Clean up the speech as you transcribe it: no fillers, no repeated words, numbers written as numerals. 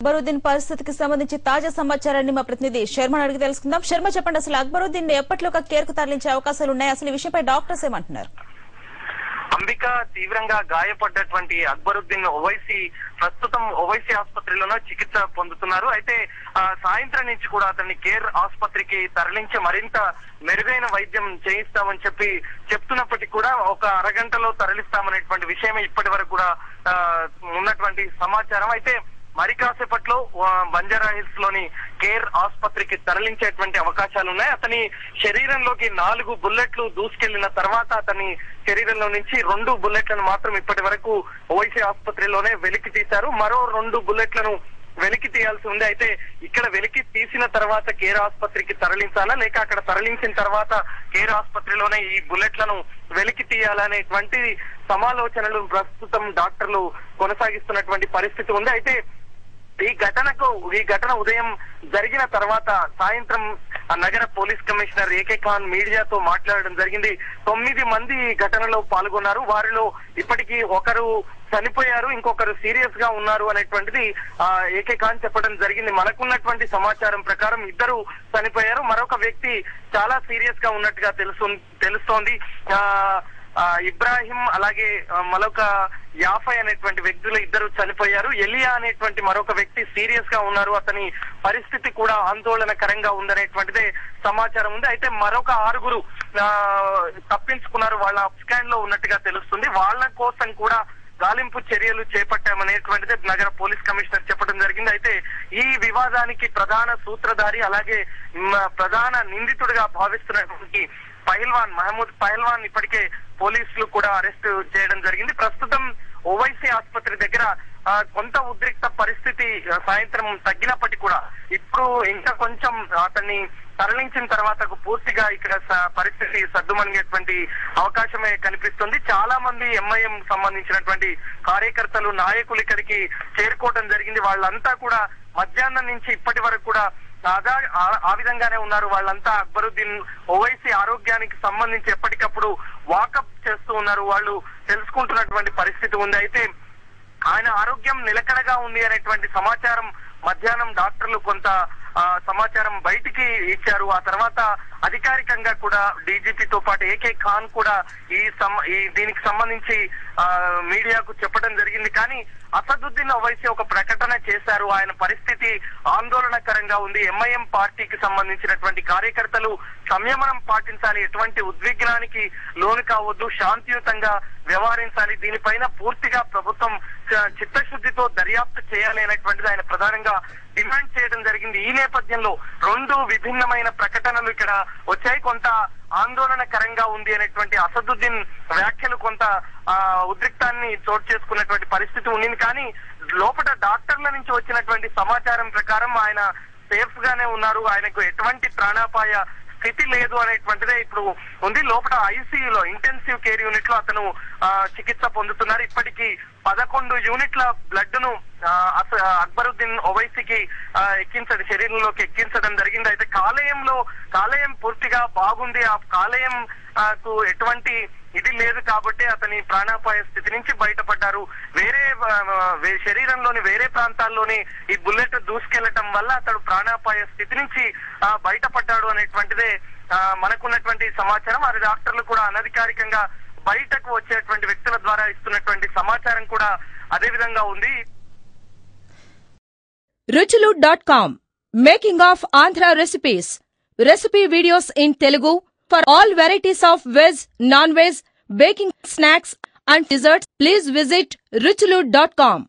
అక్బరుద్దీన్ పరిస్థితికి సంబంధించి తాజా సమాచారాన్ని మా ప్రతినిధి శర్మను అడిగి తెలుసుకుందాం. శర్మ, చెప్పండి, అసలు అక్బరుద్దీన్ ఎప్పటిలోగా కేర్కు తరలించే అవకాశాలు ఉన్నాయి? అసలు ఈ విషయంపై డాక్టర్స్ ఏమంటున్నారు? అంబిక తీవ్రంగా గాయపడ్డటువంటి అక్బరుద్దీన్ ఓవైసీ ప్రస్తుతం ఓవైసీ ఆసుపత్రిలోనే చికిత్స పొందుతున్నారు. అయితే సాయంత్రం నుంచి కూడా అతన్ని కేర్ ఆసుపత్రికి తరలించి మరింత మెరుగైన వైద్యం చేయిస్తామని చెప్తున్నప్పటికీ కూడా ఒక అరగంటలో తరలిస్తామనేటువంటి విషయమే ఇప్పటి వరకు కూడా ఉన్నటువంటి సమాచారం. అయితే మరి కాసేపట్లో బంజారా హిల్స్ లోని కేర్ ఆసుపత్రికి తరలించేటువంటి అవకాశాలు ఉన్నాయి. అతని శరీరంలోకి 4 బుల్లెట్లు దూసుకెళ్లిన తర్వాత అతని శరీరంలో నుంచి 2 బుల్లెట్లను మాత్రం ఇప్పటి వరకు ఓవైసీ ఆసుపత్రిలోనే వెలికి తీశారు. మరో 2 బుల్లెట్లను వెలికి తీయాల్సి ఉంది. అయితే ఇక్కడ వెలికి తీసిన తర్వాత కేర్ ఆసుపత్రికి తరలించాలా, లేక అక్కడ తరలించిన తర్వాత కేర్ ఆసుపత్రిలోనే ఈ బుల్లెట్లను వెలికి తీయాలనేటువంటి సమాలోచనలు ప్రస్తుతం డాక్టర్లు కొనసాగిస్తున్నటువంటి పరిస్థితి ఉంది. అయితే ఈ ఘటన ఉదయం జరిగిన తర్వాత సాయంత్రం నగర పోలీస్ కమిషనర్ ఏకే ఖాన్ మీడియాతో మాట్లాడడం జరిగింది. 9 మంది ఈ ఘటనలో పాల్గొన్నారు. వారిలో ఇప్పటికీ ఒకరు చనిపోయారు, ఇంకొకరు సీరియస్ గా ఉన్నారు అనేటువంటిది ఏకే ఖాన్ చెప్పడం జరిగింది. మనకున్నటువంటి సమాచారం ప్రకారం 2 చనిపోయారు, మరొక వ్యక్తి చాలా సీరియస్ గా ఉన్నట్టుగా తెలుస్తోంది. ఇబ్రాహిం అలాగే మరొక యాఫై అనేటువంటి వ్యక్తులు 2 చనిపోయారు. ఎలియా అనేటువంటి మరొక వ్యక్తి సీరియస్ గా ఉన్నారు, అతని పరిస్థితి కూడా ఆందోళనకరంగా ఉందనేటువంటిదే సమాచారం ఉంది. అయితే మరొక 6 తప్పించుకున్నారు, వాళ్ళ అప్స్కాండ్ లో ఉన్నట్టుగా తెలుస్తుంది. వాళ్ళ కోసం కూడా గాలింపు చర్యలు చేపట్టామనేటువంటిదే నగర పోలీస్ కమిషనర్ చెప్పడం జరిగింది. అయితే ఈ వివాదానికి ప్రధాన సూత్రధారి అలాగే ప్రధాన నిందితుడిగా భావిస్తున్నటువంటి మహమూద్ పహల్వాన్ ఇప్పటికే పోలీసులు కూడా అరెస్ట్ చేయడం జరిగింది. ప్రస్తుతం ఓవైసీ ఆసుపత్రి దగ్గర కొంత ఉద్రిక్త పరిస్థితి సాయంత్రం తగ్గినప్పటికీ కూడా ఇప్పుడు ఇంకా కొంచెం అతన్ని తరలించిన తర్వాత పూర్తిగా ఇక్కడ పరిస్థితి సద్దుమణిగేటువంటి అవకాశమే కనిపిస్తుంది. చాలా మంది ఎంఐఎం సంబంధించినటువంటి కార్యకర్తలు నాయకులు ఇక్కడికి చేరుకోవడం జరిగింది. వాళ్ళంతా కూడా మధ్యాహ్నం నుంచి ఇప్పటి వరకు కూడా ఆ విధంగానే ఉన్నారు. వాళ్ళంతా అక్బరుద్దీన్ ఓవైసీ ఆరోగ్యానికి సంబంధించి ఎప్పటికప్పుడు వాకప్ చేస్తూ ఉన్నారు. వాళ్ళు తెలుసుకుంటున్నటువంటి పరిస్థితి ఉంది. అయితే ఆయన ఆరోగ్యం నిలకడగా ఉంది అనేటువంటి సమాచారం మధ్యాహ్నం డాక్టర్లు కొంత సమాచారం బయటికి ఇచ్చారు. ఆ తర్వాత అధికారికంగా కూడా డీజీపీతో పాటు ఏకే ఖాన్ కూడా దీనికి సంబంధించి మీడియాకు చెప్పడం జరిగింది. కానీ అసదుద్దీన్ ఓవైసీ ఒక ప్రకటన చేశారు, ఆయన పరిస్థితి ఆందోళనకరంగా ఉంది, ఎంఐఎం పార్టీకి సంబంధించినటువంటి కార్యకర్తలు సంయమనం పాటించాలి, ఎటువంటి ఉద్విగ్నానికి లోను కావద్దు, శాంతియుతంగా వ్యవహరించాలి, దీనిపైన పూర్తిగా ప్రభుత్వం చిత్తశుద్ధితో దర్యాప్తు చేయాలి అనేటువంటిది ఆయన ప్రధానంగా డిమాండ్ చేయడం జరిగింది. ఈ నేపథ్యంలో 2 విభిన్నమైన ప్రకటనలు ఇక్కడ వచ్చాయి. కొంత ఆందోళనకరంగా ఉంది అనేటువంటి అసదుద్దీన్ వ్యాఖ్యలు కొంత ఉద్రిక్తాన్ని చోటు చేసుకున్నటువంటి పరిస్థితి ఉండింది. కానీ లోపల డాక్టర్ల నుంచి వచ్చినటువంటి సమాచారం ప్రకారం ఆయన సేఫ్ గానే ఉన్నారు, ఆయనకు ఎటువంటి ప్రాణాపాయ స్థితి లేదు అనేటువంటిదే ఇప్పుడు ఉంది. లోపల ఐసీయూలో ఇంటెన్సివ్ కేర్ యూనిట్ లో అతను చికిత్స పొందుతున్నారు. ఇప్పటికీ 11 యూనిట్ల బ్లడ్ ను అక్బరుద్దీన్ ఓవైసీకి శరీరంలోకి ఎక్కించడం జరిగింది. అయితే కాలేయం పూర్తిగా బాగుంది, ఆ కాలేయం ఎటువంటి ఇది లేదు కాబట్టి అతని ప్రాణాపాయ స్థితి నుంచి బయటపడ్డారు. శరీరంలోని వేరే ప్రాంతాల్లోని ఈ బుల్లెట్ దూసుకెళ్లటం వల్ల అతడు ప్రాణాపాయ స్థితి నుంచి బయటపడ్డాడు అనేటువంటిదే మనకున్నటువంటి సమాచారం. అది డాక్టర్లు కూడా అనధికారికంగా బయటకు వచ్చేటువంటి వ్యక్తుల ద్వారా ఇస్తున్నటువంటి సమాచారం కూడా అదే విధంగా ఉంది. ruchulu.com Making of Andhra recipes. Recipe videos in Telugu for all varieties of veg, non-veg, baking snacks and desserts. Please visit ruchulu.com.